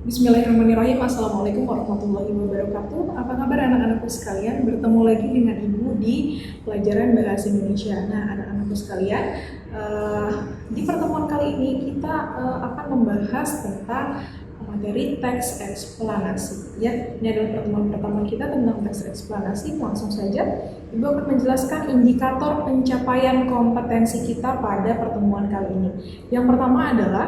Bismillahirrahmanirrahim. Assalamualaikum warahmatullahi wabarakatuh. Apa kabar anak-anakku sekalian? Bertemu lagi dengan Ibu di pelajaran Bahasa Indonesia. Nah, anak-anakku sekalian, di pertemuan kali ini kita akan membahas tentang materi teks eksplanasi. Ya, ini adalah pertemuan pertama kita tentang teks eksplanasi. Langsung saja, Ibu akan menjelaskan indikator pencapaian kompetensi kita pada pertemuan kali ini. Yang pertama adalah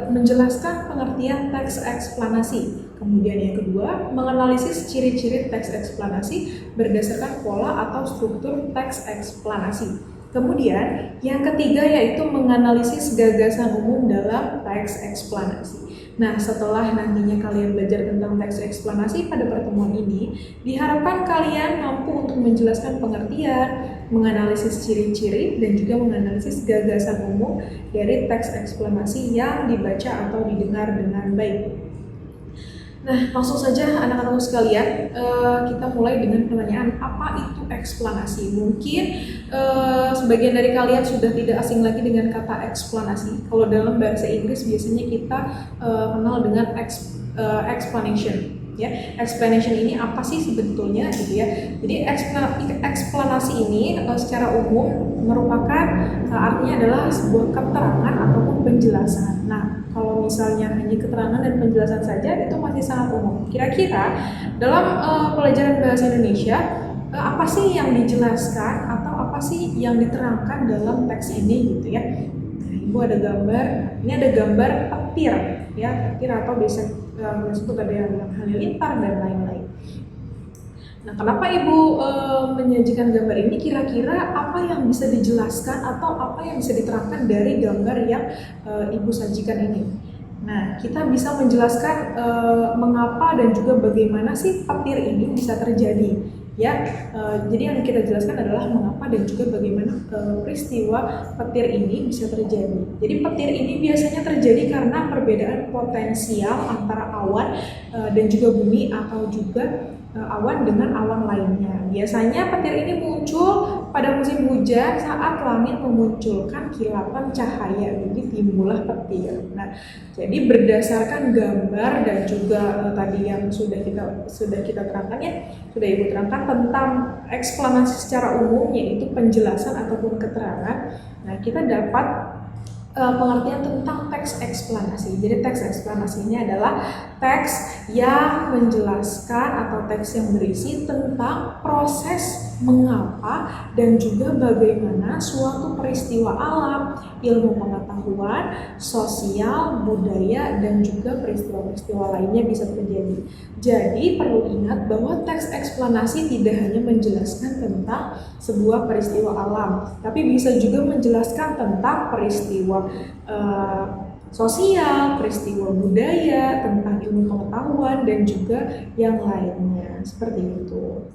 menjelaskan pengertian teks eksplanasi. Kemudian yang kedua, menganalisis ciri-ciri teks eksplanasi berdasarkan pola atau struktur teks eksplanasi. Kemudian yang ketiga yaitu menganalisis gagasan umum dalam teks eksplanasi. Nah, setelah nantinya kalian belajar tentang teks eksplanasi pada pertemuan ini, diharapkan kalian mampu untuk menjelaskan pengertian, menganalisis ciri-ciri, dan juga menganalisis gagasan umum dari teks eksplanasi yang dibaca atau didengar dengan baik. Nah, langsung saja anak-anak sekalian, kita mulai dengan pertanyaan, apa itu eksplanasi? Mungkin sebagian dari kalian sudah tidak asing lagi dengan kata eksplanasi. Kalau dalam bahasa Inggris biasanya kita kenal dengan explanation. Ya, explanation ini apa sih sebetulnya gitu ya? Jadi eksplanasi ini secara umum merupakan artinya adalah sebuah keterangan ataupun penjelasan. Nah, kalau misalnya hanya keterangan dan penjelasan saja itu masih sangat umum. Kira-kira dalam pelajaran bahasa Indonesia apa sih yang dijelaskan atau apa sih yang diterangkan dalam teks ini gitu ya? Nah, Ibu ada gambar. Ini ada gambar petir ya, petir atau biasa disebut ada yang bilang halilintar dan lain-lain. Nah, kenapa Ibu menyajikan gambar ini? Kira-kira apa yang bisa dijelaskan atau apa yang bisa diterangkan dari gambar yang Ibu sajikan ini? Nah, kita bisa menjelaskan mengapa dan juga bagaimana sih petir ini bisa terjadi. Ya, jadi yang kita jelaskan adalah mengapa dan juga bagaimana peristiwa petir ini bisa terjadi. Jadi petir ini biasanya terjadi karena perbedaan potensial antara awan dan juga bumi atau juga awan dengan awan lainnya. Biasanya petir ini muncul pada musim hujan saat langit memunculkan kilatan cahaya, jadi timbullah petir. Nah, jadi berdasarkan gambar dan juga tadi yang sudah kita terangkan ya, sudah Ibu terangkan tentang eksplanasi secara umum yaitu penjelasan ataupun keterangan. Nah, kita dapat pengertian tentang teks eksplanasi. Jadi teks eksplanasi ini adalah teks yang menjelaskan atau teks yang berisi tentang proses mengapa dan juga bagaimana suatu peristiwa alam, ilmu pengetahuan, sosial, budaya, dan juga peristiwa-peristiwa lainnya bisa terjadi. Jadi perlu ingat bahwa teks eksplanasi tidak hanya menjelaskan tentang sebuah peristiwa alam, tapi bisa juga menjelaskan tentang peristiwa sosial, peristiwa budaya, tentang ilmu pengetahuan, dan juga yang lainnya. Seperti itu.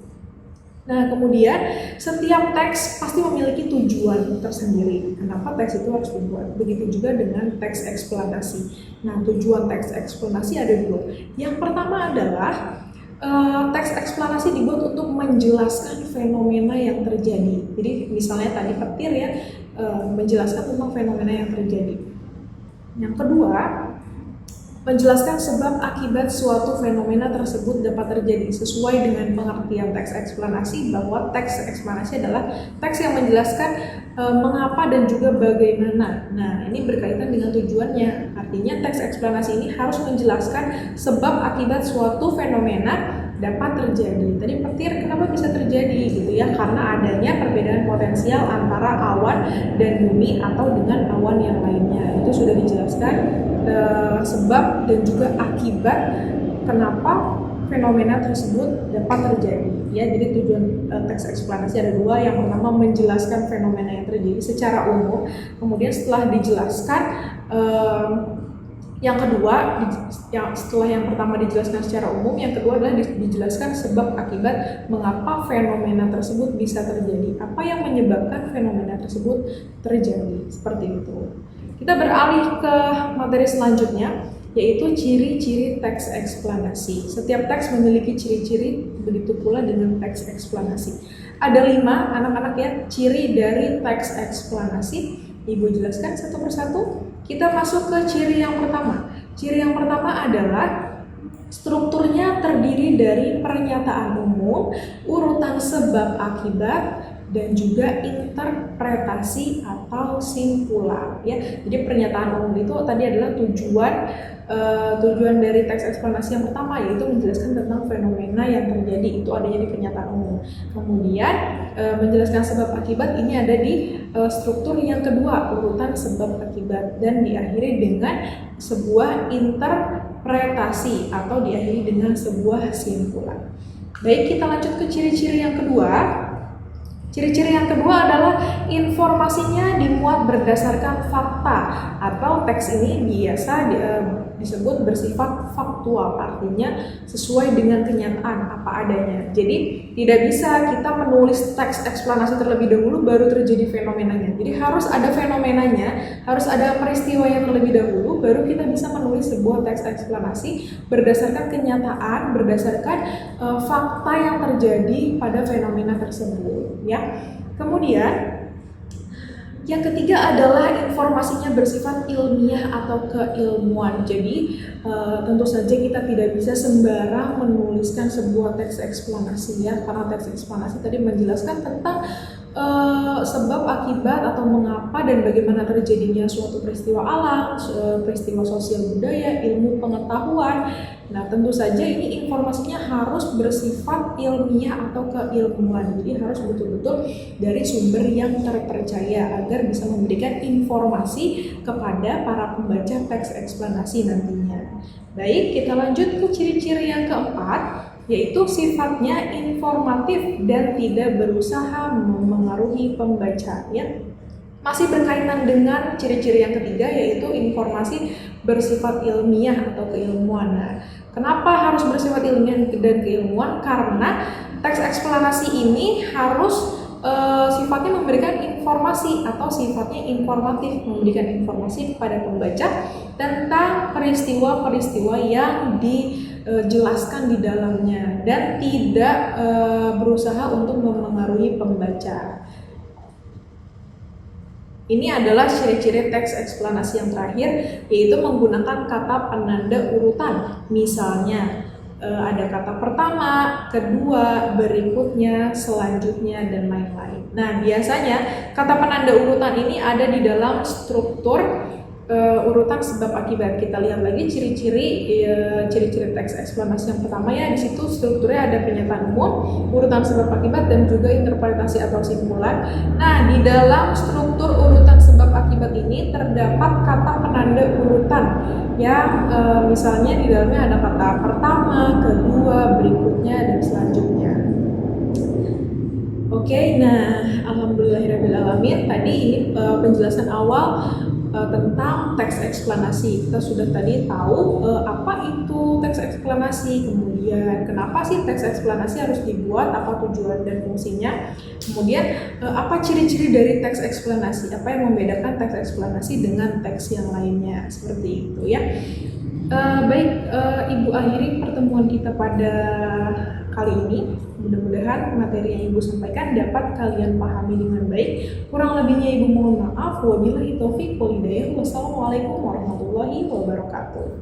Nah, kemudian setiap teks pasti memiliki tujuan tersendiri. Kenapa teks itu harus dibuat? Begitu juga dengan teks eksplanasi. Nah, tujuan teks eksplanasi ada dua. Yang pertama adalah teks eksplanasi dibuat untuk menjelaskan fenomena yang terjadi. Jadi misalnya tadi petir ya, menjelaskan tentang fenomena yang terjadi. Yang kedua, menjelaskan sebab akibat suatu fenomena tersebut dapat terjadi sesuai dengan pengertian teks eksplanasi, bahwa teks eksplanasi adalah teks yang menjelaskan mengapa dan juga bagaimana. Nah, ini berkaitan dengan tujuannya. Artinya teks eksplanasi ini harus menjelaskan sebab akibat suatu fenomena dapat terjadi. Tadi petir kenapa bisa terjadi gitu ya? Karena adanya perbedaan potensial antara awan dan bumi atau dengan awan yang lainnya. Itu sudah dijelaskan sebab dan juga akibat kenapa fenomena tersebut dapat terjadi. Ya, jadi tujuan teks eksplanasi ada dua. Yang pertama menjelaskan fenomena yang terjadi secara umum. Kemudian setelah dijelaskan yang kedua, setelah yang pertama dijelaskan secara umum, yang kedua adalah dijelaskan sebab akibat mengapa fenomena tersebut bisa terjadi. Apa yang menyebabkan fenomena tersebut terjadi, seperti itu. Kita beralih ke materi selanjutnya, yaitu ciri-ciri teks eksplanasi. Setiap teks memiliki ciri-ciri, begitu pula dengan teks eksplanasi. Ada 5 anak-anak ya, ciri dari teks eksplanasi. Ibu jelaskan satu persatu. Kita masuk ke ciri yang pertama. Ciri yang pertama adalah strukturnya terdiri dari pernyataan umum, urutan sebab akibat, dan juga interpretasi atau simpulan. Ya, jadi pernyataan umum itu tadi adalah tujuan dari teks eksplanasi yang pertama, yaitu menjelaskan tentang fenomena yang terjadi itu adanya di pernyataan umum. Kemudian menjelaskan sebab akibat ini ada di struktur yang kedua, urutan sebab akibat, dan diakhiri dengan sebuah interpretasi atau diakhiri dengan sebuah simpulan. Baik, kita lanjut ke ciri-ciri yang kedua. Ciri-ciri yang kedua adalah informasinya dimuat berdasarkan fakta, atau teks ini biasa disebut bersifat faktual, artinya sesuai dengan kenyataan apa adanya. Jadi tidak bisa kita menulis teks eksplanasi terlebih dahulu baru terjadi fenomenanya. Jadi harus ada fenomenanya, harus ada peristiwa yang terlebih dahulu baru kita bisa menulis sebuah teks eksplanasi berdasarkan kenyataan, berdasarkan fakta yang terjadi pada fenomena tersebut, ya. Kemudian yang ketiga adalah informasinya bersifat ilmiah atau keilmuan. Jadi tentu saja kita tidak bisa sembarang menuliskan sebuah teks eksplanasi, ya, karena teks eksplanasi tadi menjelaskan tentang sebab akibat atau mengapa dan bagaimana terjadinya suatu peristiwa alam, peristiwa sosial budaya, ilmu pengetahuan. Nah, tentu saja ini informasinya harus bersifat ilmiah atau keilmuan. Jadi harus betul-betul dari sumber yang terpercaya agar bisa memberikan informasi kepada para pembaca teks eksplanasi nantinya. Baik, kita lanjut ke ciri-ciri yang keempat, yaitu sifatnya informatif dan tidak berusaha memengaruhi pembaca, ya. Masih berkaitan dengan ciri-ciri yang ketiga, yaitu informasi bersifat ilmiah atau keilmuan. Nah, kenapa harus bersifat ilmiah dan keilmuan? Karena teks eksplanasi ini harus sifatnya memberikan informasi atau sifatnya informatif, memberikan informasi kepada pembaca tentang peristiwa-peristiwa yang dijelaskan di dalamnya dan tidak berusaha untuk memengaruhi pembaca. Ini adalah ciri-ciri teks eksplanasi yang terakhir, yaitu menggunakan kata penanda urutan. Misalnya ada kata pertama, kedua, berikutnya, selanjutnya, dan lain-lain. Nah, biasanya kata penanda urutan ini ada di dalam struktur urutan sebab akibat. Kita lihat lagi ciri-ciri teks eksplanasi yang pertama, ya. Di situ strukturnya ada pernyataan umum, urutan sebab akibat, dan juga interpretasi atau simpulan. Nah, di dalam struktur urutan sebab akibat ini terdapat kata penanda urutan yang misalnya di dalamnya ada kata pertama, kedua, berikutnya, dan selanjutnya. Oke, nah, alhamdulillahirrahmanirrahim. Tadi ini penjelasan awal tentang teks eksplanasi. Kita sudah tadi tahu apa itu teks eksplanasi, kemudian kenapa sih teks eksplanasi harus dibuat, apa tujuan dan fungsinya, kemudian apa ciri-ciri dari teks eksplanasi, apa yang membedakan teks eksplanasi dengan teks yang lainnya, seperti itu, ya. Baik, Ibu akhiri pertemuan kita pada kali ini. Mudah-mudahan materi yang Ibu sampaikan dapat kalian pahami dengan baik. Kurang lebihnya Ibu mohon maaf. Wabillahi taufiq wal hidayah. Wassalamualaikum warahmatullahi wabarakatuh.